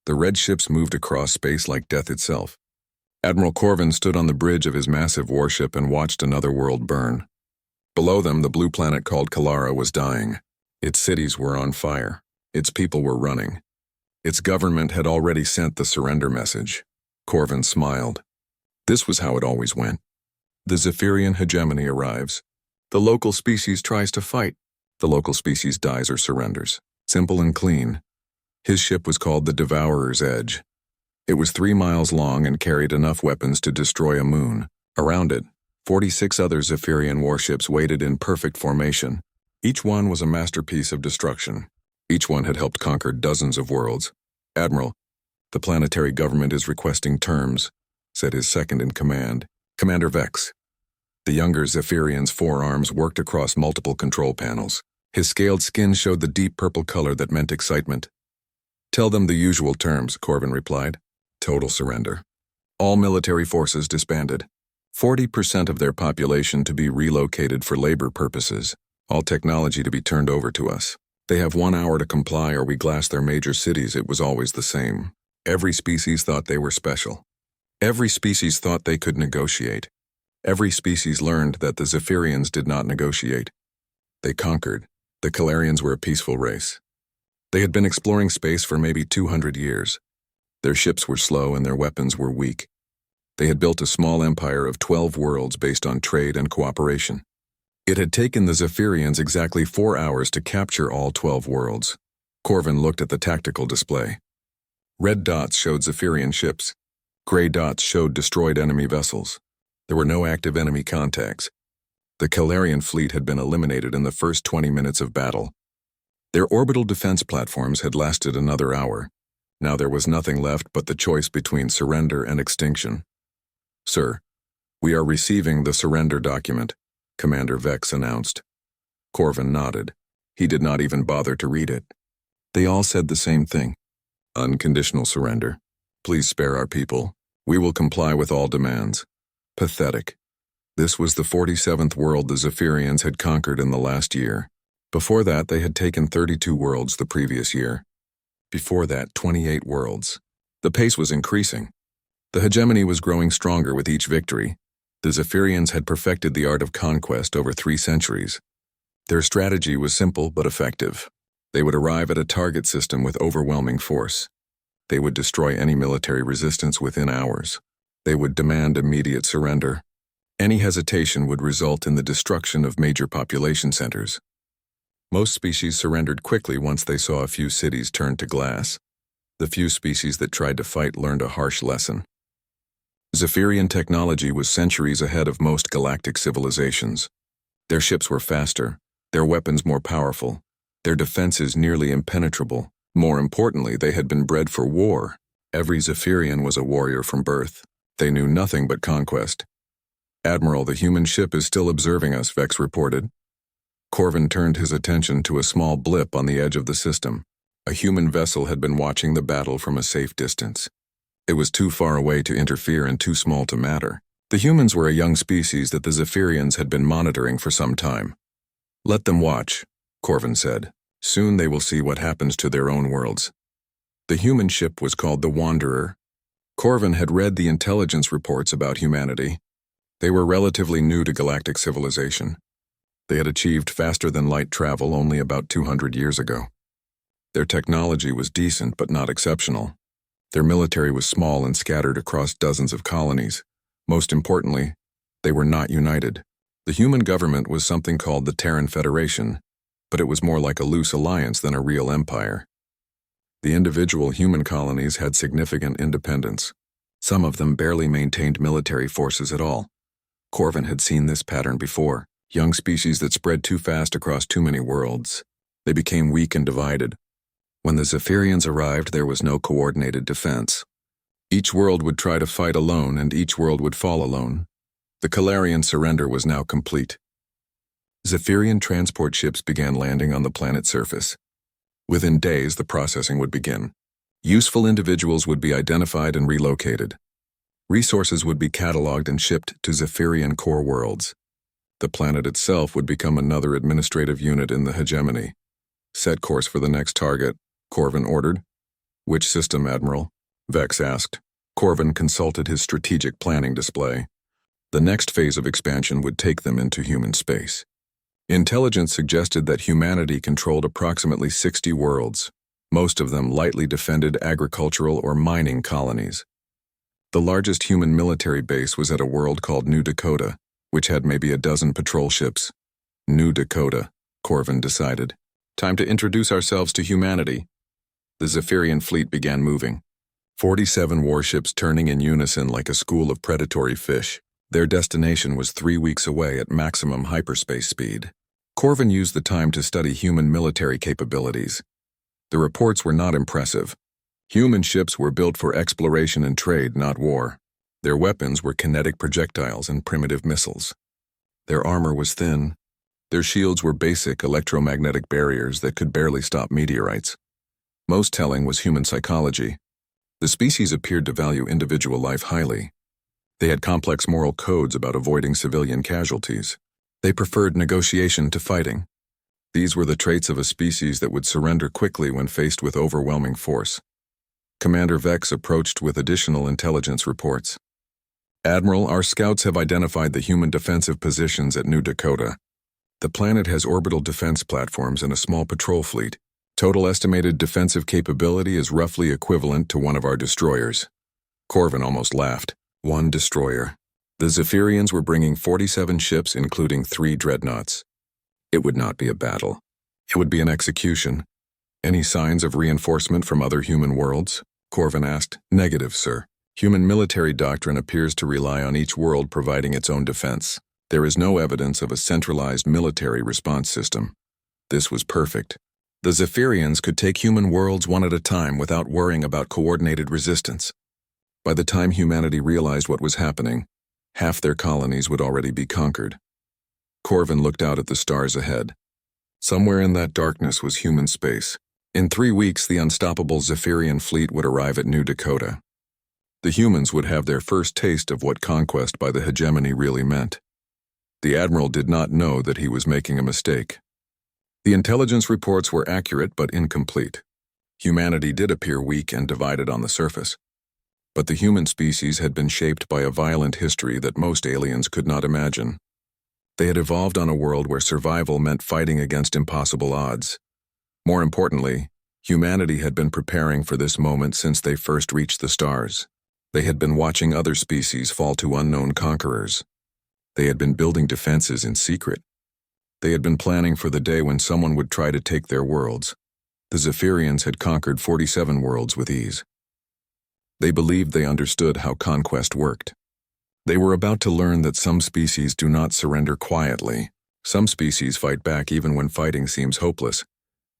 The red ships moved across space like death itself. Admiral Corvin stood on the bridge of his massive warship and watched another world burn. Below them, the blue planet called Kalara was dying. Its cities were on fire. Its people were running. Its government had already sent the surrender message. Corvin smiled. This was how it always went. The Zephyrian hegemony arrives. The local species tries to fight. The local species dies or surrenders. Simple and clean. His ship was called the Devourer's Edge. It was 3 miles long and carried enough weapons to destroy a moon. Around it, 46 other Zephyrian warships waited in perfect formation. Each one was a masterpiece of destruction. Each one had helped conquer dozens of worlds. "Admiral, the planetary government is requesting terms," said his second-in-command, Commander Vex. The younger Zephyrian's forearms worked across multiple control panels. His scaled skin showed the deep purple color that meant excitement. "Tell them the usual terms," Corvin replied. "Total surrender. All military forces disbanded. 40% of their population to be relocated for labor purposes. All technology to be turned over to us. They have 1 hour to comply or we glass their major cities." It was always the same. Every species thought they were special. Every species thought they could negotiate. Every species learned that the Zephyrians did not negotiate. They conquered. The Kalarians were a peaceful race. They had been exploring space for maybe 200 years. Their ships were slow and their weapons were weak. They had built a small empire of 12 worlds based on trade and cooperation. It had taken the Zephyrians exactly 4 hours to capture all 12 worlds. Corvin looked at the tactical display. Red dots showed Zephyrian ships. Gray dots showed destroyed enemy vessels. There were no active enemy contacts. The Kalarian fleet had been eliminated in the first 20 minutes of battle. Their orbital defense platforms had lasted another hour. Now there was nothing left but the choice between surrender and extinction. "Sir, we are receiving the surrender document," Commander Vex announced. Corvin nodded. He did not even bother to read it. They all said the same thing. "Unconditional surrender. Please spare our people. We will comply with all demands." Pathetic. This was the 47th world the Zephyrians had conquered in the last year. Before that, they had taken 32 worlds the previous year. Before that, 28 worlds. The pace was increasing. The hegemony was growing stronger with each victory. The Zephyrians had perfected the art of conquest over 3 centuries. Their strategy was simple but effective. They would arrive at a target system with overwhelming force. They would destroy any military resistance within hours. They would demand immediate surrender. Any hesitation would result in the destruction of major population centers. Most species surrendered quickly once they saw a few cities turn to glass. The few species that tried to fight learned a harsh lesson. Zephyrian technology was centuries ahead of most galactic civilizations. Their ships were faster, their weapons more powerful, their defenses nearly impenetrable. More importantly, they had been bred for war. Every Zephyrian was a warrior from birth. They knew nothing but conquest. "Admiral, the human ship is still observing us," Vex reported. Corvin turned his attention to a small blip on the edge of the system. A human vessel had been watching the battle from a safe distance. It was too far away to interfere and too small to matter. The humans were a young species that the Zephyrians had been monitoring for some time. "Let them watch," Corvin said. "Soon they will see what happens to their own worlds." The human ship was called the Wanderer. Corvin had read the intelligence reports about humanity. They were relatively new to galactic civilization. They had achieved faster-than-light travel only about 200 years ago. Their technology was decent but not exceptional. Their military was small and scattered across dozens of colonies. Most importantly, they were not united. The human government was something called the Terran Federation, but it was more like a loose alliance than a real empire. The individual human colonies had significant independence. Some of them barely maintained military forces at all. Corvin had seen this pattern before. Young species that spread too fast across too many worlds. They became weak and divided. When the Zephyrians arrived, there was no coordinated defense. Each world would try to fight alone, and each world would fall alone. The Kalarian surrender was now complete. Zephyrian transport ships began landing on the planet's surface. Within days, the processing would begin. Useful individuals would be identified and relocated. Resources would be cataloged and shipped to Zephyrian core worlds. The planet itself would become another administrative unit in the hegemony. "Set course for the next target," Corvin ordered. Which system, Admiral? Vex asked. Corvin consulted his strategic planning display. The next phase of expansion would take them into human space. Intelligence suggested that humanity controlled approximately 60 worlds, most of them lightly defended agricultural or mining colonies. The largest human military base was at a world called New Dakota, which had maybe a dozen patrol ships. New Dakota, Corvin decided. Time to introduce ourselves to humanity. The Zephyrian fleet began moving. 47 warships turning in unison like a school of predatory fish. Their destination was 3 weeks away at maximum hyperspace speed. Corvin used the time to study human military capabilities. The reports were not impressive. Human ships were built for exploration and trade, not war. Their weapons were kinetic projectiles and primitive missiles. Their armor was thin. Their shields were basic electromagnetic barriers that could barely stop meteorites. Most telling was human psychology. The species appeared to value individual life highly. They had complex moral codes about avoiding civilian casualties. They preferred negotiation to fighting. These were the traits of a species that would surrender quickly when faced with overwhelming force. Commander Vex approached with additional intelligence reports. Admiral, our scouts have identified the human defensive positions at New Dakota. The planet has orbital defense platforms and a small patrol fleet. Total estimated defensive capability is roughly equivalent to one of our destroyers. Corvin almost laughed. One destroyer. The Zephyrians were bringing 47 ships, including 3 dreadnoughts. It would not be a battle. It would be an execution. Any signs of reinforcement from other human worlds? Corvin asked. Negative, sir. Human military doctrine appears to rely on each world providing its own defense. There is no evidence of a centralized military response system. This was perfect. The Zephyrians could take human worlds one at a time without worrying about coordinated resistance. By the time humanity realized what was happening, half their colonies would already be conquered. Corvin looked out at the stars ahead. Somewhere in that darkness was human space. In 3 weeks, the unstoppable Zephyrian fleet would arrive at New Dakota. The humans would have their first taste of what conquest by the hegemony really meant. The Admiral did not know that he was making a mistake. The intelligence reports were accurate but incomplete. Humanity did appear weak and divided on the surface. But the human species had been shaped by a violent history that most aliens could not imagine. They had evolved on a world where survival meant fighting against impossible odds. More importantly, humanity had been preparing for this moment since they first reached the stars. They had been watching other species fall to unknown conquerors. They had been building defenses in secret. They had been planning for the day when someone would try to take their worlds. The Zephyrians had conquered 47 worlds with ease. They believed they understood how conquest worked. They were about to learn that some species do not surrender quietly. Some species fight back even when fighting seems hopeless.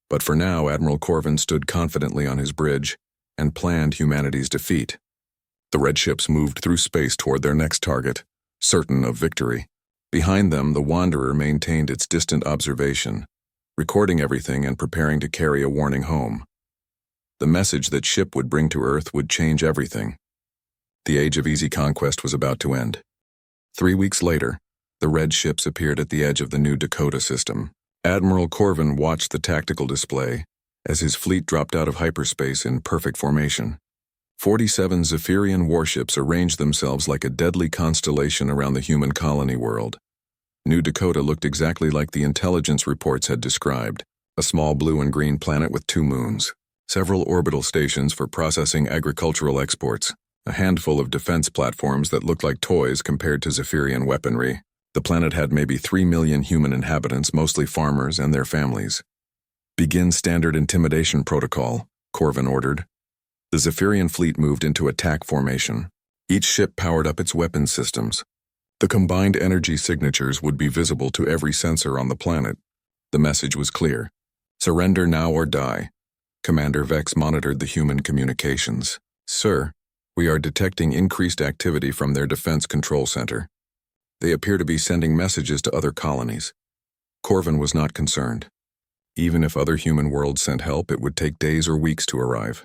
But for now, Admiral Corvin stood confidently on his bridge and planned humanity's defeat. The red ships moved through space toward their next target, certain of victory. Behind them, the Wanderer maintained its distant observation, recording everything and preparing to carry a warning home. The message that ship would bring to Earth would change everything. The age of easy conquest was about to end. 3 weeks later, the red ships appeared at the edge of the New Dakota system. Admiral Corvin watched the tactical display as his fleet dropped out of hyperspace in perfect formation. 47 Zephyrian warships arranged themselves like a deadly constellation around the human colony world. New Dakota looked exactly like the intelligence reports had described, a small blue and green planet with 2 moons. Several orbital stations for processing agricultural exports, a handful of defense platforms that looked like toys compared to Zephyrian weaponry. The planet had maybe 3 million human inhabitants, mostly farmers and their families. Begin standard intimidation protocol, Corvin ordered. The Zephyrian fleet moved into attack formation. Each ship powered up its weapons systems. The combined energy signatures would be visible to every sensor on the planet. The message was clear. Surrender now or die. Commander Vex monitored the human communications. Sir, we are detecting increased activity from their defense control center. They appear to be sending messages to other colonies. Corvin was not concerned. Even if other human worlds sent help, it would take days or weeks to arrive.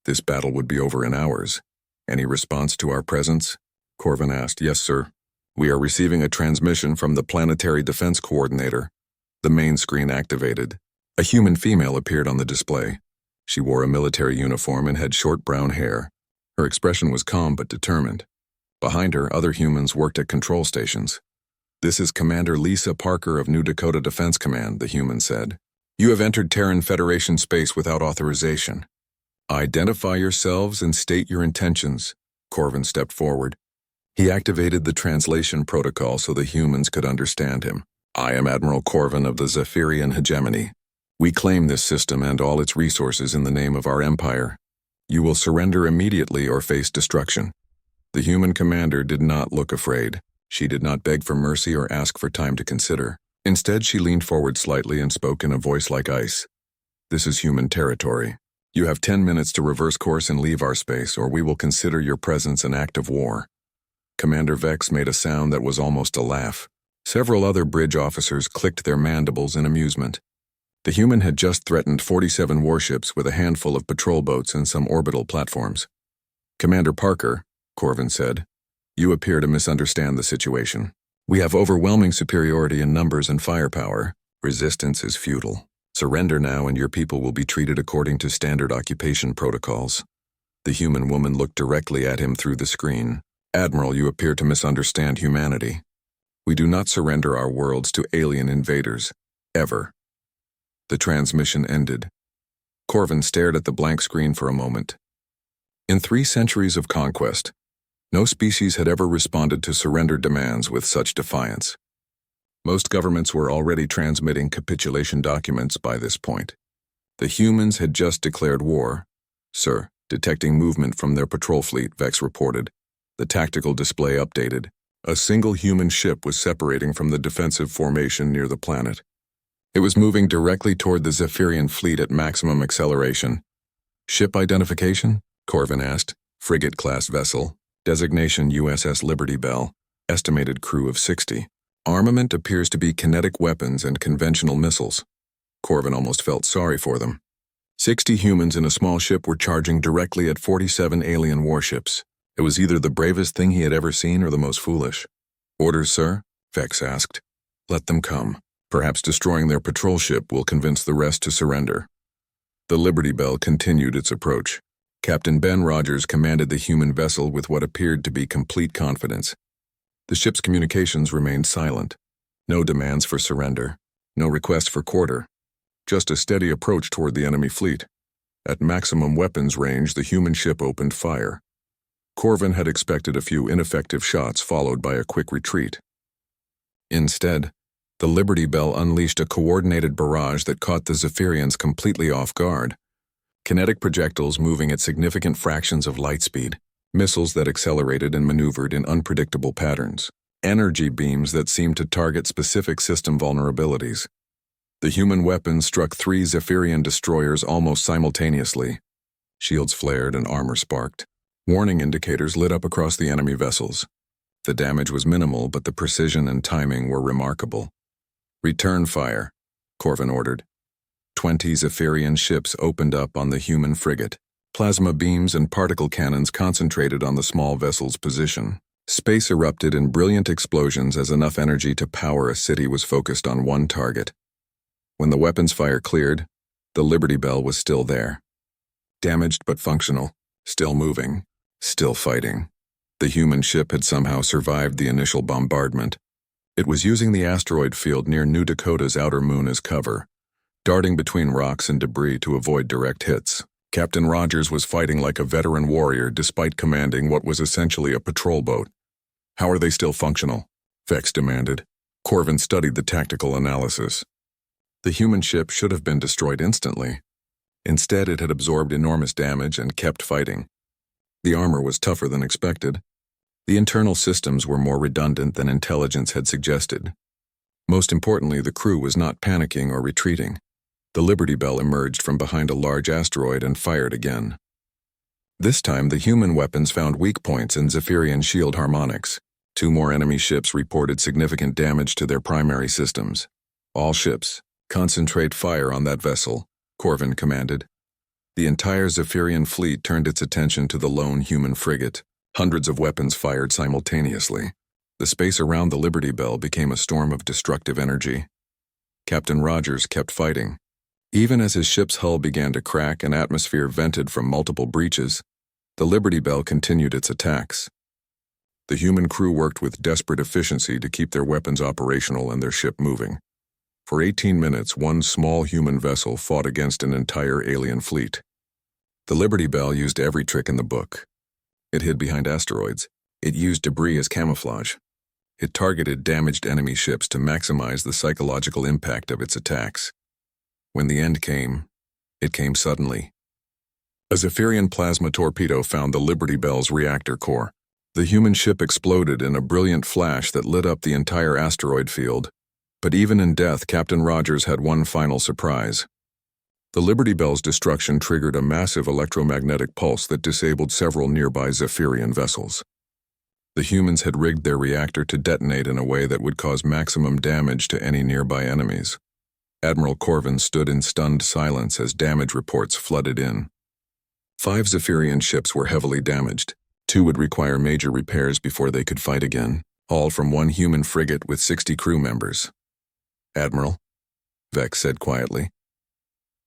This battle would be over in hours. Any response to our presence? Corvin asked. Yes, sir. We are receiving a transmission from the Planetary Defense Coordinator. The main screen activated. A human female appeared on the display. She wore a military uniform and had short brown hair. Her expression was calm but determined. Behind her, other humans worked at control stations. "This is Commander Lisa Parker of New Dakota Defense Command," the human said. "You have entered Terran Federation space without authorization. Identify yourselves and state your intentions." Corvin stepped forward. He activated the translation protocol so the humans could understand him. "I am Admiral Corvin of the Zephyrian Hegemony. We claim this system and all its resources in the name of our empire. You will surrender immediately or face destruction." The human commander did not look afraid. She did not beg for mercy or ask for time to consider. Instead, she leaned forward slightly and spoke in a voice like ice. "This is human territory. You have 10 minutes to reverse course and leave our space, or we will consider your presence an act of war." Commander Vex made a sound that was almost a laugh. Several other bridge officers clicked their mandibles in amusement. The human had just threatened 47 warships with a handful of patrol boats and some orbital platforms. "Commander Parker," Corvin said, "you appear to misunderstand the situation. We have overwhelming superiority in numbers and firepower. Resistance is futile. Surrender now and your people will be treated according to standard occupation protocols." The human woman looked directly at him through the screen. "Admiral, you appear to misunderstand humanity. We do not surrender our worlds to alien invaders. Ever." The transmission ended. Corvin stared at the blank screen for a moment. In 3 centuries of conquest, no species had ever responded to surrender demands with such defiance. Most governments were already transmitting capitulation documents by this point. The humans had just declared war. "Sir, detecting movement from their patrol fleet," Vex reported. The tactical display updated. A single human ship was separating from the defensive formation near the planet. It was moving directly toward the Zephyrian fleet at maximum acceleration. "Ship identification?" Corvin asked. "Frigate-class vessel. Designation USS Liberty Bell. Estimated crew of 60. Armament appears to be kinetic weapons and conventional missiles." Corvin almost felt sorry for them. 60 humans in a small ship were charging directly at 47 alien warships. It was either the bravest thing he had ever seen or the most foolish. "Orders, sir?" Vex asked. "Let them come. Perhaps destroying their patrol ship will convince the rest to surrender." The Liberty Bell continued its approach. Captain Ben Rogers commanded the human vessel with what appeared to be complete confidence. The ship's communications remained silent. No demands for surrender. No request for quarter. Just a steady approach toward the enemy fleet. At maximum weapons range, the human ship opened fire. Corvin had expected a few ineffective shots followed by a quick retreat. Instead, the Liberty Bell unleashed a coordinated barrage that caught the Zephyrians completely off guard. Kinetic projectiles moving at significant fractions of light speed, missiles that accelerated and maneuvered in unpredictable patterns, energy beams that seemed to target specific system vulnerabilities. The human weapons struck 3 Zephyrian destroyers almost simultaneously. Shields flared and armor sparked. Warning indicators lit up across the enemy vessels. The damage was minimal, but the precision and timing were remarkable. "Return fire," Corvin ordered. 20 Zephyrian ships opened up on the human frigate. Plasma beams and particle cannons concentrated on the small vessel's position. Space erupted in brilliant explosions as enough energy to power a city was focused on one target. When the weapons fire cleared, the Liberty Bell was still there. Damaged but functional, still moving, still fighting. The human ship had somehow survived the initial bombardment. It was using the asteroid field near New Dakota's outer moon as cover, darting between rocks and debris to avoid direct hits. Captain Rogers was fighting like a veteran warrior despite commanding what was essentially a patrol boat. "How are they still functional?" Vex demanded. Corvin studied the tactical analysis. The human ship should have been destroyed instantly. Instead, it had absorbed enormous damage and kept fighting. The armor was tougher than expected. The internal systems were more redundant than intelligence had suggested. Most importantly, the crew was not panicking or retreating. The Liberty Bell emerged from behind a large asteroid and fired again. This time, the human weapons found weak points in Zephyrian shield harmonics. 2 more enemy ships reported significant damage to their primary systems. "All ships, concentrate fire on that vessel," Corvin commanded. The entire Zephyrian fleet turned its attention to the lone human frigate. Hundreds of weapons fired simultaneously. The space around the Liberty Bell became a storm of destructive energy. Captain Rogers kept fighting. Even as his ship's hull began to crack and atmosphere vented from multiple breaches, the Liberty Bell continued its attacks. The human crew worked with desperate efficiency to keep their weapons operational and their ship moving. For 18 minutes, one small human vessel fought against an entire alien fleet. The Liberty Bell used every trick in the book. It hid behind asteroids. It used debris as camouflage. It targeted damaged enemy ships to maximize the psychological impact of its attacks. When the end came, it came suddenly. A Zephyrian plasma torpedo found the Liberty Bell's reactor core. The human ship exploded in a brilliant flash that lit up the entire asteroid field. But even in death, Captain Rogers had one final surprise. The Liberty Bell's destruction triggered a massive electromagnetic pulse that disabled several nearby Zephyrian vessels. The humans had rigged their reactor to detonate in a way that would cause maximum damage to any nearby enemies. Admiral Corvin stood in stunned silence as damage reports flooded in. 5 Zephyrian ships were heavily damaged. 2 would require major repairs before they could fight again, all from one human frigate with 60 crew members. "Admiral," Vex said quietly,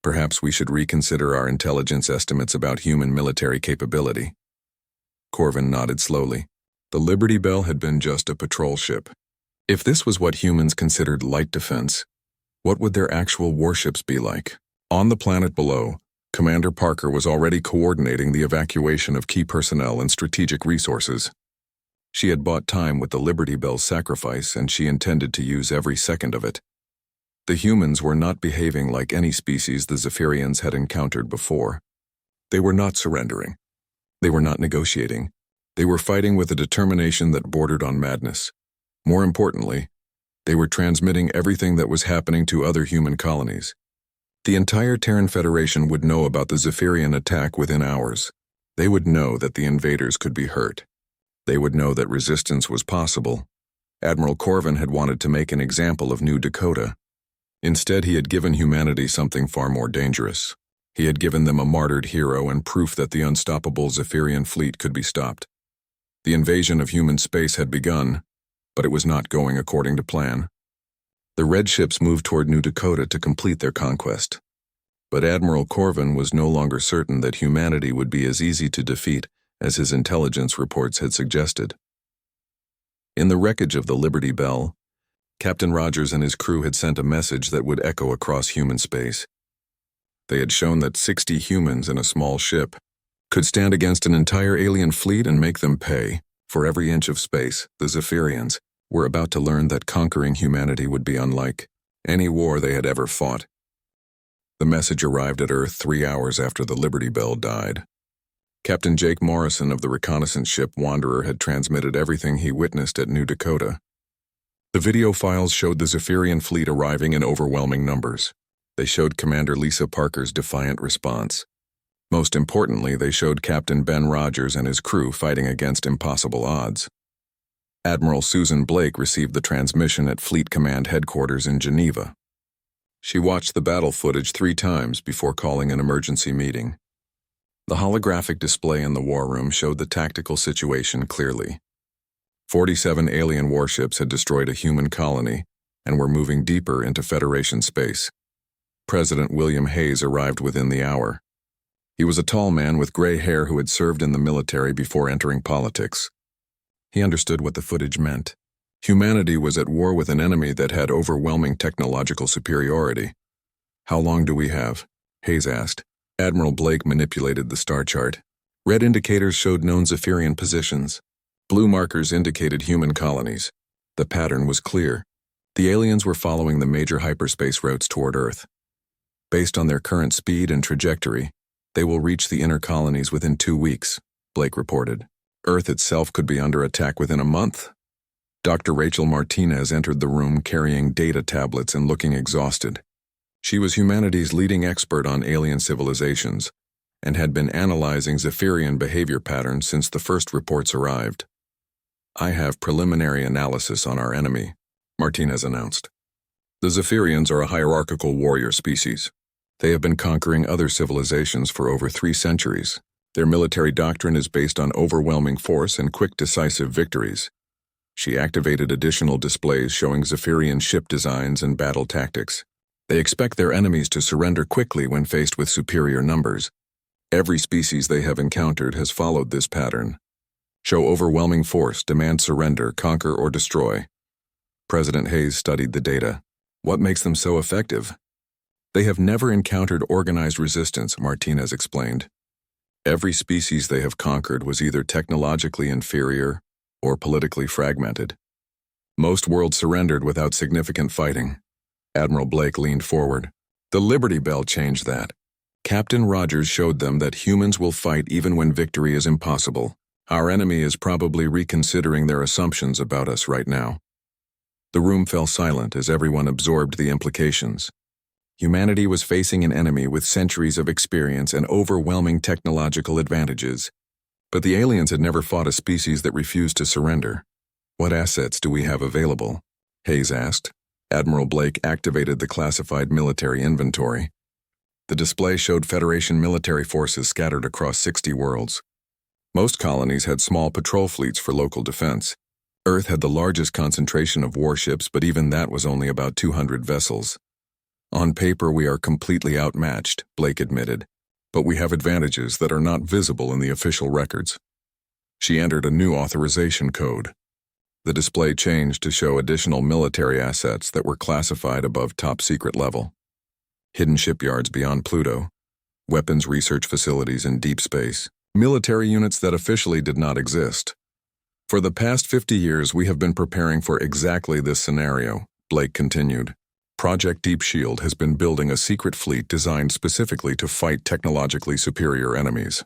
"perhaps we should reconsider our intelligence estimates about human military capability." Corvin nodded slowly. The Liberty Bell had been just a patrol ship. If this was what humans considered light defense, what would their actual warships be like? On the planet below, Commander Parker was already coordinating the evacuation of key personnel and strategic resources. She had bought time with the Liberty Bell's sacrifice, and she intended to use every second of it. The humans were not behaving like any species the Zephyrians had encountered before. They were not surrendering. They were not negotiating. They were fighting with a determination that bordered on madness. More importantly, they were transmitting everything that was happening to other human colonies. The entire Terran Federation would know about the Zephyrian attack within hours. They would know that the invaders could be hurt. They would know that resistance was possible. Admiral Corvin had wanted to make an example of New Dakota. Instead, he had given humanity something far more dangerous. He had given them a martyred hero and proof that the unstoppable Zephyrian fleet could be stopped. The invasion of human space had begun, but it was not going according to plan. The red ships moved toward New Dakota to complete their conquest. But Admiral Corvin was no longer certain that humanity would be as easy to defeat as his intelligence reports had suggested. In the wreckage of the Liberty Bell, Captain Rogers and his crew had sent a message that would echo across human space. They had shown that 60 humans in a small ship could stand against an entire alien fleet and make them pay. For every inch of space, the Zephyrians were about to learn that conquering humanity would be unlike any war they had ever fought. The message arrived at Earth 3 hours after the Liberty Bell died. Captain Jake Morrison of the reconnaissance ship Wanderer had transmitted everything he witnessed at New Dakota. The video files showed the Zephyrian fleet arriving in overwhelming numbers. They showed Commander Lisa Parker's defiant response. Most importantly, they showed Captain Ben Rogers and his crew fighting against impossible odds. Admiral Susan Blake received the transmission at Fleet Command headquarters in Geneva. She watched the battle footage 3 times before calling an emergency meeting. The holographic display in the war room showed the tactical situation clearly. 47 alien warships had destroyed a human colony and were moving deeper into Federation space. President William Hayes arrived within the hour. He was a tall man with gray hair who had served in the military before entering politics. He understood what the footage meant. Humanity was at war with an enemy that had overwhelming technological superiority. "How long do we have?" Hayes asked. Admiral Blake manipulated the star chart. Red indicators showed known Zephyrian positions. Blue markers indicated human colonies. The pattern was clear. The aliens were following the major hyperspace routes toward Earth. Based on their current speed and trajectory, they will reach the inner colonies within 2 weeks, Blake reported. Earth itself could be under attack within a month. Dr. Rachel Martinez entered the room carrying data tablets and looking exhausted. She was humanity's leading expert on alien civilizations and had been analyzing Zephyrian behavior patterns since the first reports arrived. "I have preliminary analysis on our enemy," Martinez announced. "The Zephyrians are a hierarchical warrior species. They have been conquering other civilizations for over 3 centuries. Their military doctrine is based on overwhelming force and quick, decisive victories." She activated additional displays showing Zephyrian ship designs and battle tactics. They expect their enemies to surrender quickly when faced with superior numbers. Every species they have encountered has followed this pattern. Show overwhelming force, demand surrender, conquer, or destroy. President Hayes studied the data. What makes them so effective? They have never encountered organized resistance, Martinez explained. Every species they have conquered was either technologically inferior or politically fragmented. Most worlds surrendered without significant fighting. Admiral Blake leaned forward. The Liberty Bell changed that. Captain Rogers showed them that humans will fight even when victory is impossible. Our enemy is probably reconsidering their assumptions about us right now. The room fell silent as everyone absorbed the implications. Humanity was facing an enemy with centuries of experience and overwhelming technological advantages. But the aliens had never fought a species that refused to surrender. What assets do we have available? Hayes asked. Admiral Blake activated the classified military inventory. The display showed Federation military forces scattered across 60 worlds. Most colonies had small patrol fleets for local defense. Earth had the largest concentration of warships, but even that was only about 200 vessels. On paper, we are completely outmatched, Blake admitted, but we have advantages that are not visible in the official records. She entered a new authorization code. The display changed to show additional military assets that were classified above top secret level. Hidden shipyards beyond Pluto, weapons research facilities in deep space, military units that officially did not exist. For the past 50 years, we have been preparing for exactly this scenario, Blake continued. Project Deep Shield has been building a secret fleet designed specifically to fight technologically superior enemies.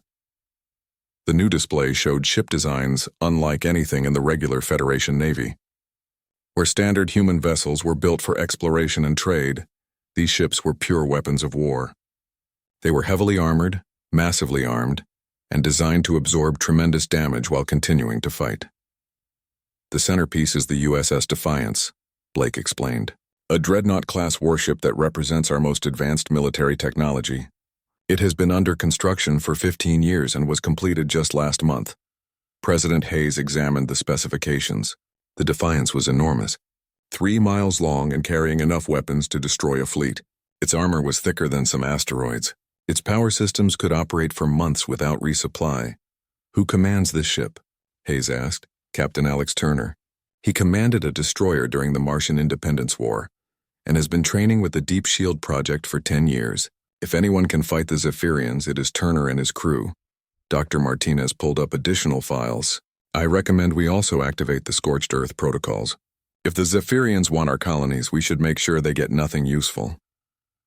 The new display showed ship designs unlike anything in the regular Federation Navy. Where standard human vessels were built for exploration and trade, these ships were pure weapons of war. They were heavily armored, massively armed, and designed to absorb tremendous damage while continuing to fight. The centerpiece is the USS Defiance, Blake explained, a dreadnought-class warship that represents our most advanced military technology. It has been under construction for 15 years and was completed just last month. President Hayes examined the specifications. The Defiance was enormous, 3 miles long and carrying enough weapons to destroy a fleet. Its armor was thicker than some asteroids. Its power systems could operate for months without resupply. Who commands this ship? Hayes asked. Captain Alex Turner. He commanded a destroyer during the Martian Independence War and has been training with the Deep Shield project for 10 years. If anyone can fight the Zephyrians, it is Turner and his crew. Dr. Martinez pulled up additional files. I recommend we also activate the Scorched Earth protocols. If the Zephyrians want our colonies, we should make sure they get nothing useful.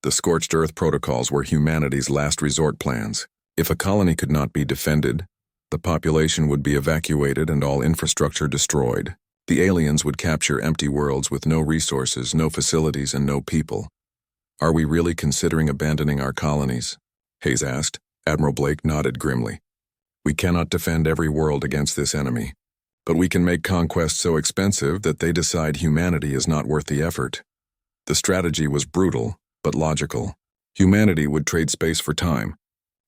The Scorched Earth protocols were humanity's last resort plans. If a colony could not be defended, the population would be evacuated and all infrastructure destroyed. The aliens would capture empty worlds with no resources, no facilities, and no people. Are we really considering abandoning our colonies? Hayes asked. Admiral Blake nodded grimly. We cannot defend every world against this enemy, but we can make conquest so expensive that they decide humanity is not worth the effort. The strategy was brutal, but logical. Humanity would trade space for time.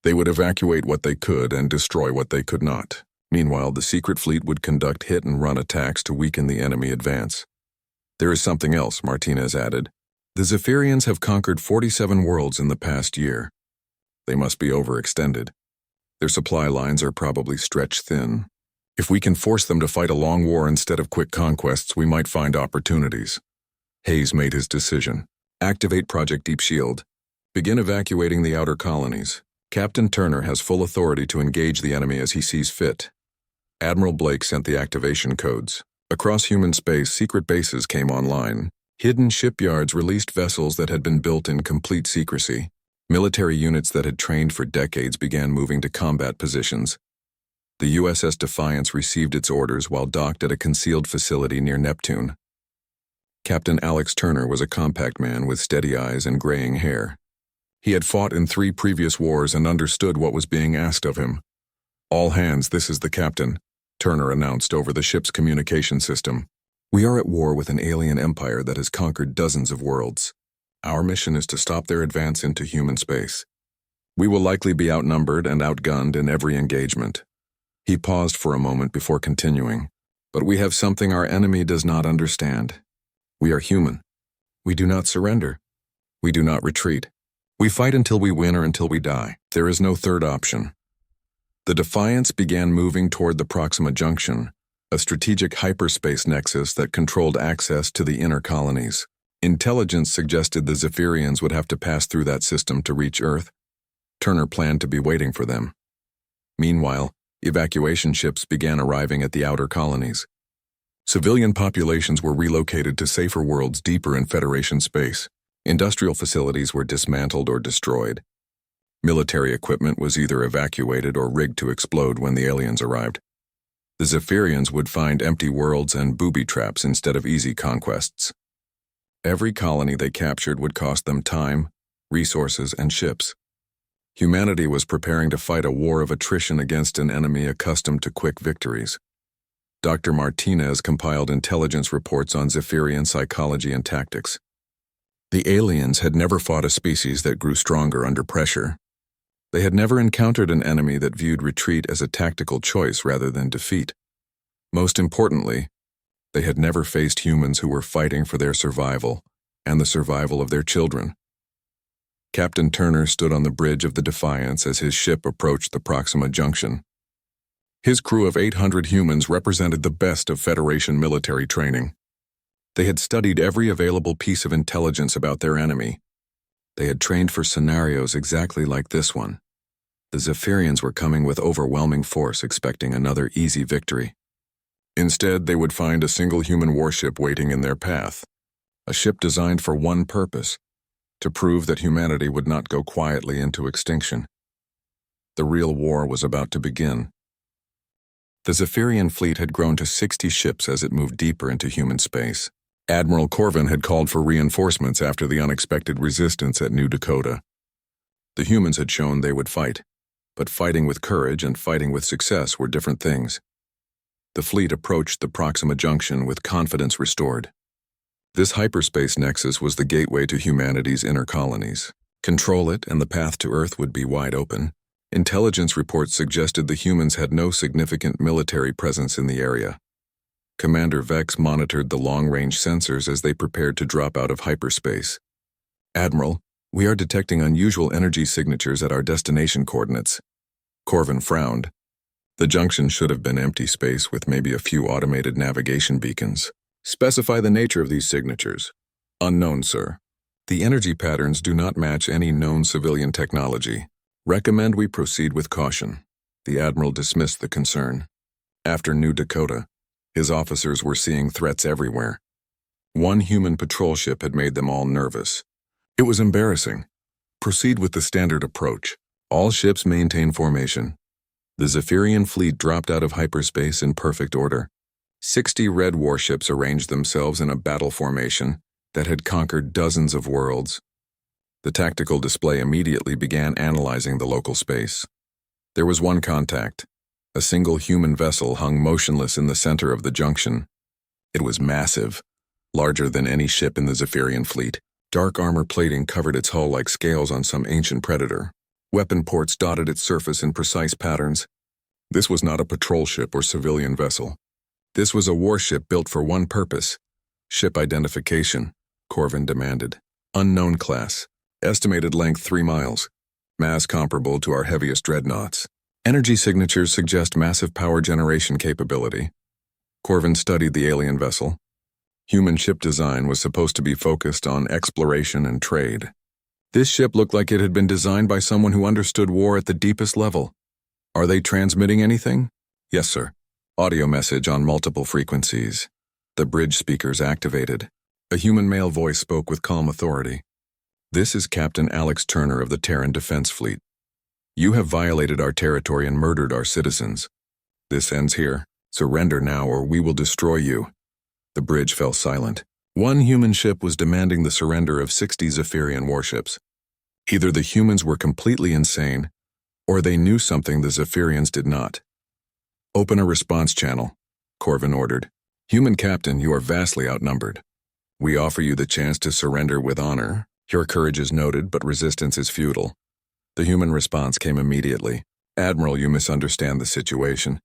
They would evacuate what they could and destroy what they could not. Meanwhile, the secret fleet would conduct hit-and-run attacks to weaken the enemy advance. There is something else, Martinez added. The Zephyrians have conquered 47 worlds in the past year. They must be overextended. Their supply lines are probably stretched thin. If we can force them to fight a long war instead of quick conquests, we might find opportunities. Hayes made his decision. Activate Project Deep Shield. Begin evacuating the outer colonies. Captain Turner has full authority to engage the enemy as he sees fit. Admiral Blake sent the activation codes. Across human space, secret bases came online. Hidden shipyards released vessels that had been built in complete secrecy. Military units that had trained for decades began moving to combat positions. The USS Defiance received its orders while docked at a concealed facility near Neptune. Captain Alex Turner was a compact man with steady eyes and graying hair. He had fought in 3 previous wars and understood what was being asked of him. All hands, this is the captain, Turner announced over the ship's communication system. We are at war with an alien empire that has conquered dozens of worlds. Our mission is to stop their advance into human space. We will likely be outnumbered and outgunned in every engagement. He paused for a moment before continuing. But we have something our enemy does not understand. We are human. We do not surrender. We do not retreat. We fight until we win or until we die. There is no third option. The Defiance began moving toward the Proxima Junction, a strategic hyperspace nexus that controlled access to the inner colonies. Intelligence suggested the Zephyrians would have to pass through that system to reach Earth. Turner planned to be waiting for them. Meanwhile, evacuation ships began arriving at the outer colonies. Civilian populations were relocated to safer worlds deeper in Federation space. Industrial facilities were dismantled or destroyed. Military equipment was either evacuated or rigged to explode when the aliens arrived. The Zephyrians would find empty worlds and booby traps instead of easy conquests. Every colony they captured would cost them time, resources, and ships. Humanity was preparing to fight a war of attrition against an enemy accustomed to quick victories. Dr. Martinez compiled intelligence reports on Zephyrian psychology and tactics. The aliens had never fought a species that grew stronger under pressure. They had never encountered an enemy that viewed retreat as a tactical choice rather than defeat. Most importantly, they had never faced humans who were fighting for their survival and the survival of their children. Captain Turner stood on the bridge of the Defiance as his ship approached the Proxima Junction. His crew of 800 humans represented the best of Federation military training. They had studied every available piece of intelligence about their enemy. They had trained for scenarios exactly like this one. The Zephyrians were coming with overwhelming force, expecting another easy victory. Instead, they would find a single human warship waiting in their path, a ship designed for one purpose: to prove that humanity would not go quietly into extinction. The real war was about to begin. The Zephyrian fleet had grown to 60 ships as it moved deeper into human space. Admiral Corvin had called for reinforcements after the unexpected resistance at New Dakota. The humans had shown they would fight, but fighting with courage and fighting with success were different things. The fleet approached the Proxima Junction with confidence restored. This hyperspace nexus was the gateway to humanity's inner colonies. Control it and the path to Earth would be wide open. Intelligence reports suggested the humans had no significant military presence in the area. Commander Vex monitored the long-range sensors as they prepared to drop out of hyperspace. "Admiral, we are detecting unusual energy signatures at our destination coordinates." Corvin frowned. The junction should have been empty space with maybe a few automated navigation beacons. "Specify the nature of these signatures." "Unknown, sir. The energy patterns do not match any known civilian technology. Recommend we proceed with caution." The Admiral dismissed the concern. After New Dakota, his officers were seeing threats everywhere. One human patrol ship had made them all nervous. It was embarrassing. Proceed with the standard approach. All ships maintain formation. The Zephyrian fleet dropped out of hyperspace in perfect order. 60 red warships arranged themselves in a battle formation that had conquered dozens of worlds. The tactical display immediately began analyzing the local space. There was one contact. A single human vessel hung motionless in the center of the junction. It was massive, larger than any ship in the Zephyrian fleet. Dark armor plating covered its hull like scales on some ancient predator. Weapon ports dotted its surface in precise patterns. This was not a patrol ship or civilian vessel. This was a warship built for one purpose. "Ship identification," Corvin demanded. "Unknown class. Estimated length 3 miles. Mass comparable to our heaviest dreadnoughts. Energy signatures suggest massive power generation capability." Corvin studied the alien vessel. Human ship design was supposed to be focused on exploration and trade. This ship looked like it had been designed by someone who understood war at the deepest level. "Are they transmitting anything?" "Yes, sir. Audio message on multiple frequencies." The bridge speakers activated. A human male voice spoke with calm authority. "This is Captain Alex Turner of the Terran Defense Fleet. You have violated our territory and murdered our citizens. This ends here. Surrender now or we will destroy you." The bridge fell silent. One human ship was demanding the surrender of 60 Zephyrian warships. Either the humans were completely insane, or they knew something the Zephyrians did not. "Open a response channel," Corvin ordered. "Human captain, you are vastly outnumbered. We offer you the chance to surrender with honor. Your courage is noted, but resistance is futile." The human response came immediately. "Admiral, you misunderstand the situation.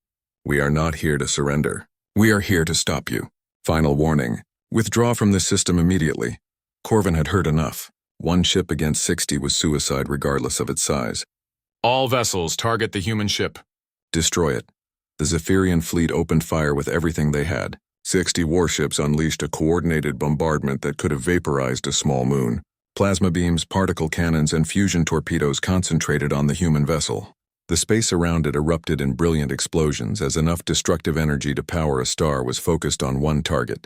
We are not here to surrender. We are here to stop you. Final warning. Withdraw from this system immediately." Corvin had heard enough. One ship against 60 was suicide regardless of its size. All vessels target the human ship. Destroy it. The Zephyrian fleet opened fire with everything they had. 60 warships unleashed a coordinated bombardment that could have vaporized a small moon. Plasma beams, particle cannons, and fusion torpedoes concentrated on the human vessel. The space around it erupted in brilliant explosions as enough destructive energy to power a star was focused on one target.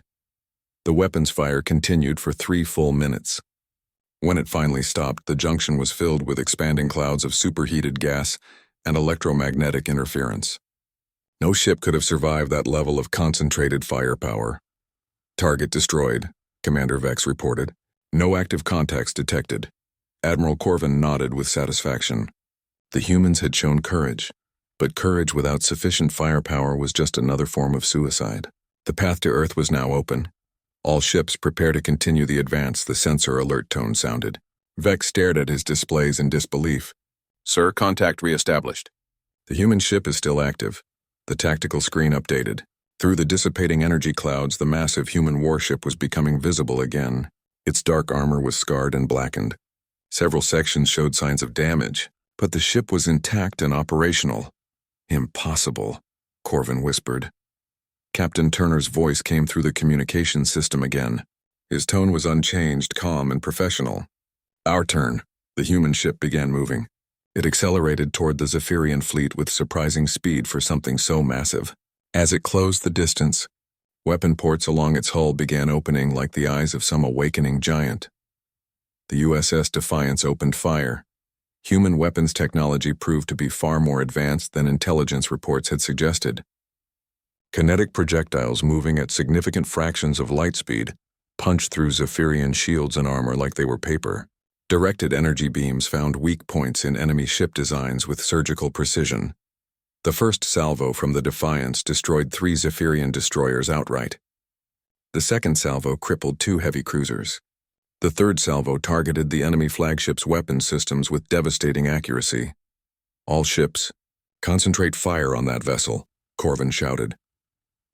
The weapons fire continued for 3 full minutes. When it finally stopped, the junction was filled with expanding clouds of superheated gas and electromagnetic interference. No ship could have survived that level of concentrated firepower. Target destroyed, Commander Vex reported. No active contacts detected. Admiral Corvin nodded with satisfaction. The humans had shown courage, but courage without sufficient firepower was just another form of suicide. The path to Earth was now open. All ships prepare to continue the advance, the sensor alert tone sounded. Vex stared at his displays in disbelief. Sir, contact re-established. The human ship is still active. The tactical screen updated. Through the dissipating energy clouds, the massive human warship was becoming visible again. Its dark armor was scarred and blackened. Several sections showed signs of damage, but the ship was intact and operational. Impossible, Corvin whispered. Captain Turner's voice came through the communication system again. His tone was unchanged, calm, and professional. Our turn. The human ship began moving. It accelerated toward the Zephyrian fleet with surprising speed for something so massive. As it closed the distance, weapon ports along its hull began opening like the eyes of some awakening giant. The USS Defiance opened fire. Human weapons technology proved to be far more advanced than intelligence reports had suggested. Kinetic projectiles moving at significant fractions of light speed punched through Zephyrian shields and armor like they were paper. Directed energy beams found weak points in enemy ship designs with surgical precision. The first salvo from the Defiance destroyed 3 Zephyrian destroyers outright. The second salvo crippled 2 heavy cruisers. The third salvo targeted the enemy flagship's weapon systems with devastating accuracy. All ships, concentrate fire on that vessel, Corvin shouted.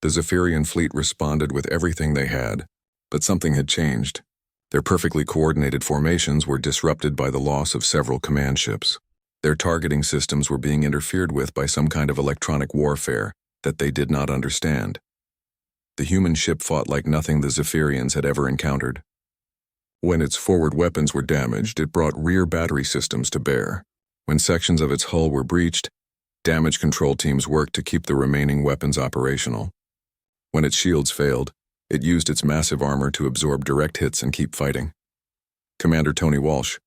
The Zephyrian fleet responded with everything they had, but something had changed. Their perfectly coordinated formations were disrupted by the loss of several command ships. Their targeting systems were being interfered with by some kind of electronic warfare that they did not understand. The human ship fought like nothing the Zephyrians had ever encountered. When its forward weapons were damaged, it brought rear battery systems to bear. When sections of its hull were breached, damage control teams worked to keep the remaining weapons operational. When its shields failed, it used its massive armor to absorb direct hits and keep fighting. Commander Tony Walsh,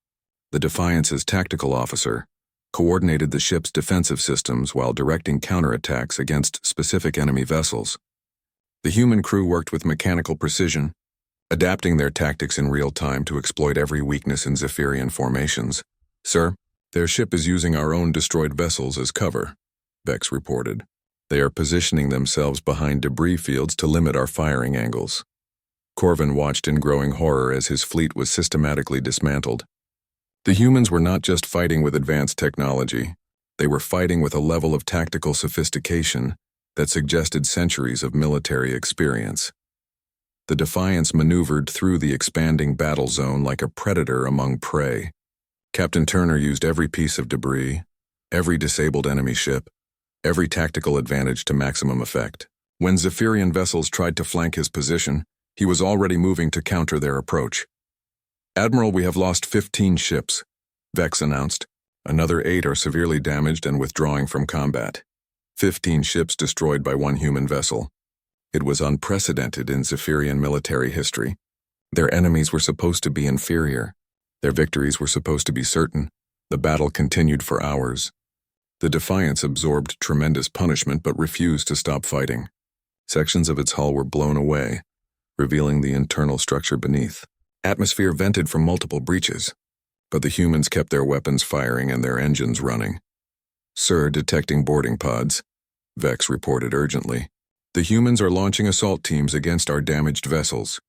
the Defiance's tactical officer, coordinated the ship's defensive systems while directing counterattacks against specific enemy vessels. The human crew worked with mechanical precision, adapting their tactics in real time to exploit every weakness in Zephyrian formations. Sir, their ship is using our own destroyed vessels as cover, Vex reported. They are positioning themselves behind debris fields to limit our firing angles. Corvin watched in growing horror as his fleet was systematically dismantled. The humans were not just fighting with advanced technology, they were fighting with a level of tactical sophistication that suggested centuries of military experience. The Defiance maneuvered through the expanding battle zone like a predator among prey. Captain Turner used every piece of debris, every disabled enemy ship, every tactical advantage to maximum effect. When Zephyrian vessels tried to flank his position, he was already moving to counter their approach. Admiral, we have lost 15 ships, Vex announced. Another 8 are severely damaged and withdrawing from combat. 15 ships destroyed by one human vessel. It was unprecedented in Zephyrian military history. Their enemies were supposed to be inferior. Their victories were supposed to be certain. The battle continued for hours. The Defiance absorbed tremendous punishment but refused to stop fighting. Sections of its hull were blown away, revealing the internal structure beneath. Atmosphere vented from multiple breaches, but the humans kept their weapons firing and their engines running. Sir, detecting boarding pods, Vex reported urgently. The humans are launching assault teams against our damaged vessels.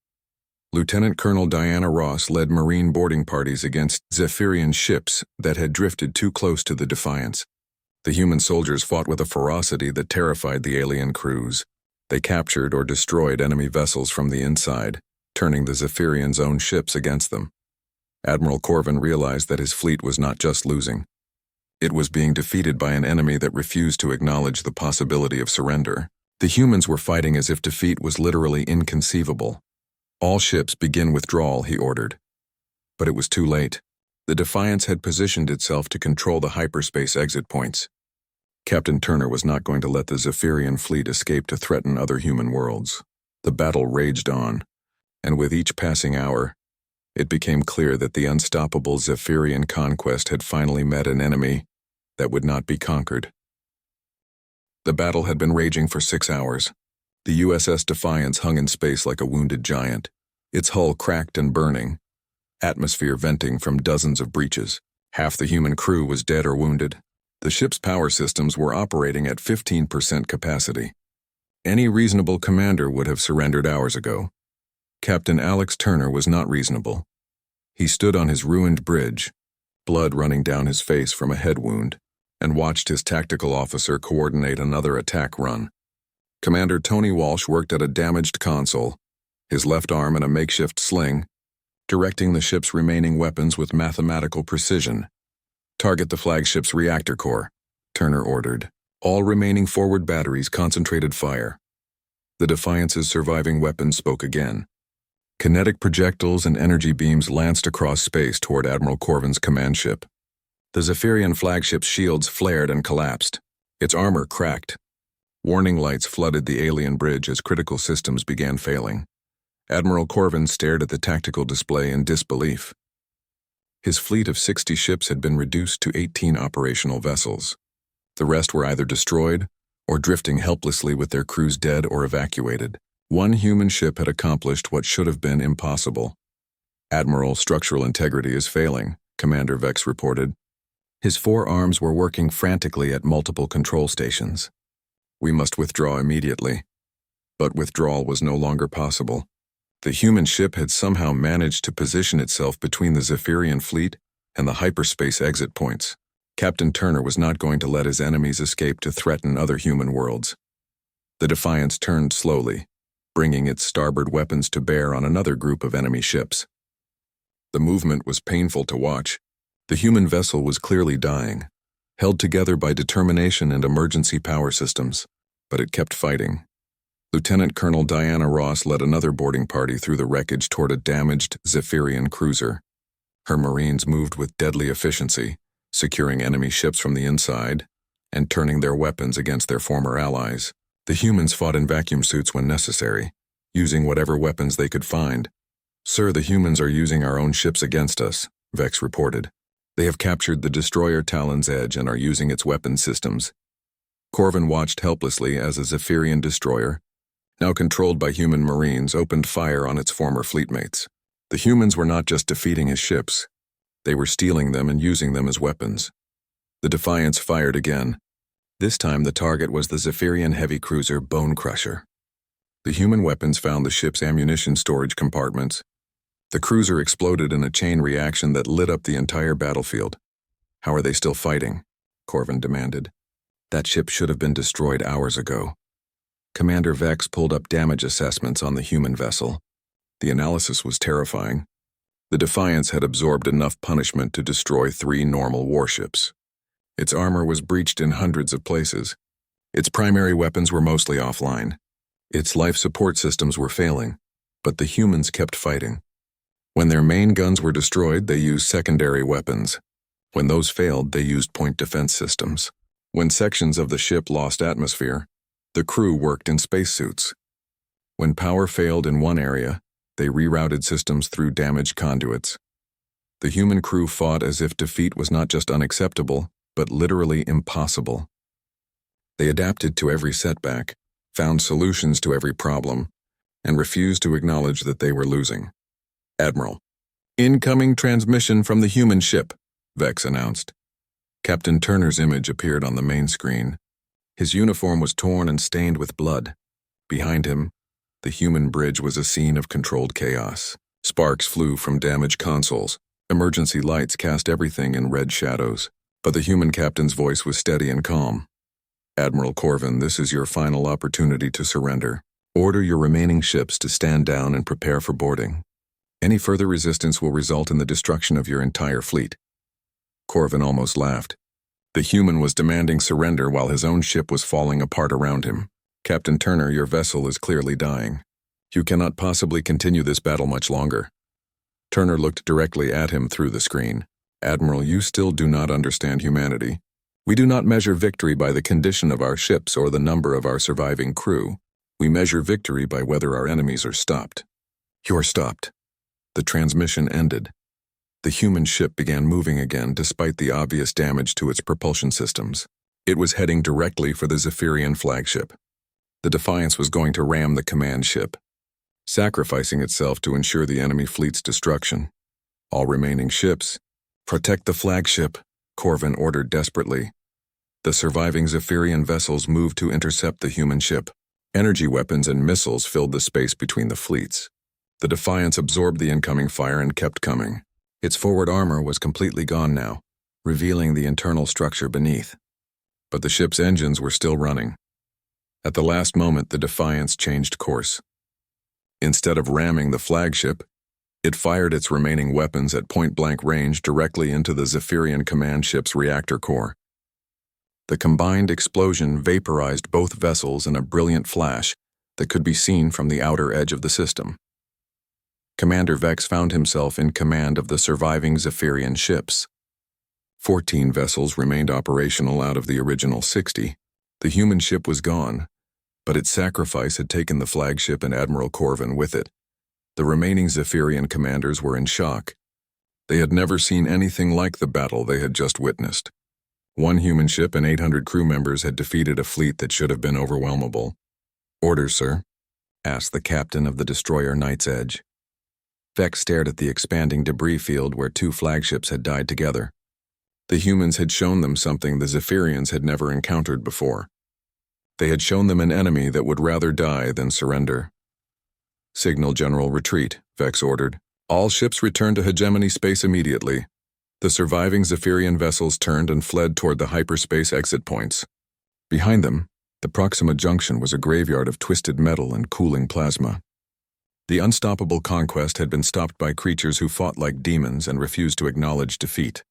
Lieutenant Colonel Diana Ross led Marine boarding parties against Zephyrian ships that had drifted too close to the Defiance. The human soldiers fought with a ferocity that terrified the alien crews. They captured or destroyed enemy vessels from the inside, turning the Zephyrians' own ships against them. Admiral Corvin realized that his fleet was not just losing. It was being defeated by an enemy that refused to acknowledge the possibility of surrender. The humans were fighting as if defeat was literally inconceivable. "All ships begin withdrawal," he ordered. But it was too late. The Defiance had positioned itself to control the hyperspace exit points. Captain Turner was not going to let the Zephyrian fleet escape to threaten other human worlds. The battle raged on, and with each passing hour, it became clear that the unstoppable Zephyrian conquest had finally met an enemy that would not be conquered. The battle had been raging for 6 hours. The USS Defiance hung in space like a wounded giant, its hull cracked and burning, atmosphere venting from dozens of breaches. Half the human crew was dead or wounded. The ship's power systems were operating at 15% capacity. Any reasonable commander would have surrendered hours ago. Captain Alex Turner was not reasonable. He stood on his ruined bridge, blood running down his face from a head wound, and watched his tactical officer coordinate another attack run. Commander Tony Walsh worked at a damaged console, his left arm in a makeshift sling, directing the ship's remaining weapons with mathematical precision. "Target the flagship's reactor core," Turner ordered. All remaining forward batteries concentrated fire. The Defiance's surviving weapons spoke again. Kinetic projectiles and energy beams lanced across space toward Admiral Corvin's command ship. The Zephyrian flagship's shields flared and collapsed. Its armor cracked. Warning lights flooded the alien bridge as critical systems began failing. Admiral Corvin stared at the tactical display in disbelief. His fleet of 60 ships had been reduced to 18 operational vessels. The rest were either destroyed or drifting helplessly with their crews dead or evacuated. One human ship had accomplished what should have been impossible. "Admiral, structural integrity is failing," Commander Vex reported. His 4 arms were working frantically at multiple control stations. "We must withdraw immediately." But withdrawal was no longer possible. The human ship had somehow managed to position itself between the Zephyrian fleet and the hyperspace exit points. Captain Turner was not going to let his enemies escape to threaten other human worlds. The Defiance turned slowly, bringing its starboard weapons to bear on another group of enemy ships. The movement was painful to watch. The human vessel was clearly dying, held together by determination and emergency power systems, but it kept fighting. Lieutenant Colonel Diana Ross led another boarding party through the wreckage toward a damaged Zephyrian cruiser. Her Marines moved with deadly efficiency, securing enemy ships from the inside and turning their weapons against their former allies. The humans fought in vacuum suits when necessary, using whatever weapons they could find. "Sir, the humans are using our own ships against us," Vex reported. "They have captured the destroyer Talon's Edge and are using its weapon systems." Corvin watched helplessly as a Zephyrian destroyer, now controlled by human Marines, opened fire on its former fleetmates. The humans were not just defeating his ships. They were stealing them and using them as weapons. The Defiance fired again. This time the target was the Zephyrian heavy cruiser Bone Crusher. The human weapons found the ship's ammunition storage compartments. The cruiser exploded in a chain reaction that lit up the entire battlefield. "How are they still fighting?" Corvin demanded. "That ship should have been destroyed hours ago." Commander Vex pulled up damage assessments on the human vessel. The analysis was terrifying. The Defiance had absorbed enough punishment to destroy 3 normal warships. Its armor was breached in hundreds of places. Its primary weapons were mostly offline. Its life support systems were failing, but the humans kept fighting. When their main guns were destroyed, they used secondary weapons. When those failed, they used point defense systems. When sections of the ship lost atmosphere, the crew worked in spacesuits. When power failed in one area, they rerouted systems through damaged conduits. The human crew fought as if defeat was not just unacceptable, but literally impossible. They adapted to every setback, found solutions to every problem, and refused to acknowledge that they were losing. "Admiral, incoming transmission from the human ship," Vex announced. Captain Turner's image appeared on the main screen. His uniform was torn and stained with blood. Behind him, the human bridge was a scene of controlled chaos. Sparks flew from damaged consoles. Emergency lights cast everything in red shadows. But the human captain's voice was steady and calm. "Admiral Corvin, this is your final opportunity to surrender. Order your remaining ships to stand down and prepare for boarding." Any further resistance will result in the destruction of your entire fleet. Corvin almost laughed. The human was demanding surrender while his own ship was falling apart around him. Captain Turner, your vessel is clearly dying. You cannot possibly continue this battle much longer. Turner looked directly at him through the screen. Admiral, you still do not understand humanity. We do not measure victory by the condition of our ships or the number of our surviving crew. We measure victory by whether our enemies are stopped. You are stopped. The transmission ended. The human ship began moving again despite the obvious damage to its propulsion systems. It was heading directly for the Zephyrian flagship. The Defiance was going to ram the command ship, sacrificing itself to ensure the enemy fleet's destruction. All remaining ships, protect the flagship, Corvin ordered desperately. The surviving Zephyrian vessels moved to intercept the human ship. Energy weapons and missiles filled the space between the fleets. The Defiance absorbed the incoming fire and kept coming. Its forward armor was completely gone now, revealing the internal structure beneath. But the ship's engines were still running. At the last moment, the Defiance changed course. Instead of ramming the flagship, it fired its remaining weapons at point-blank range directly into the Zephyrian command ship's reactor core. The combined explosion vaporized both vessels in a brilliant flash that could be seen from the outer edge of the system. Commander Vex found himself in command of the surviving Zephyrian ships. 14 vessels remained operational out of the original 60. The human ship was gone, but its sacrifice had taken the flagship and Admiral Corvin with it. The remaining Zephyrian commanders were in shock. They had never seen anything like the battle they had just witnessed. One human ship and 800 crew members had defeated a fleet that should have been overwhelmable. "Orders, sir?" asked the captain of the destroyer Knight's Edge. Vex stared at the expanding debris field where 2 flagships had died together. The humans had shown them something the Zephyrians had never encountered before. They had shown them an enemy that would rather die than surrender. "Signal general retreat," Vex ordered. "All ships return to hegemony space immediately." The surviving Zephyrian vessels turned and fled toward the hyperspace exit points. Behind them, the Proxima Junction was a graveyard of twisted metal and cooling plasma. The unstoppable conquest had been stopped by creatures who fought like demons and refused to acknowledge defeat.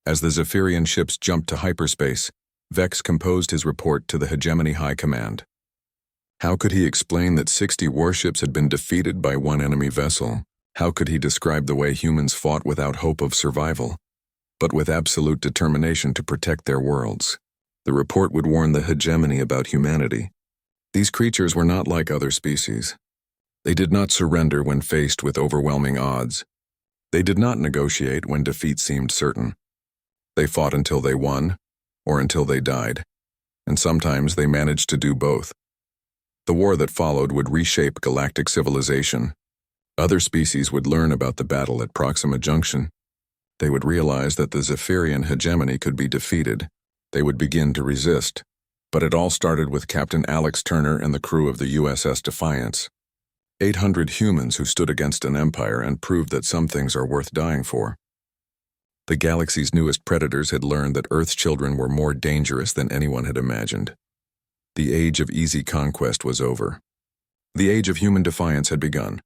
As the Zephyrian ships jumped to hyperspace, Vex composed his report to the Hegemony High Command. How could he explain that 60 warships had been defeated by one enemy vessel? How could he describe the way humans fought without hope of survival, but with absolute determination to protect their worlds? The report would warn the hegemony about humanity. These creatures were not like other species. They did not surrender when faced with overwhelming odds. They did not negotiate when defeat seemed certain. They fought until they won, or until they died, and sometimes they managed to do both. The war that followed would reshape galactic civilization. Other species would learn about the battle at Proxima Junction. They would realize that the Zephyrian hegemony could be defeated. They would begin to resist. But it all started with Captain Alex Turner and the crew of the USS Defiance. 800 humans who stood against an empire and proved that some things are worth dying for. The galaxy's newest predators had learned that Earth's children were more dangerous than anyone had imagined. The age of easy conquest was over. The age of human defiance had begun.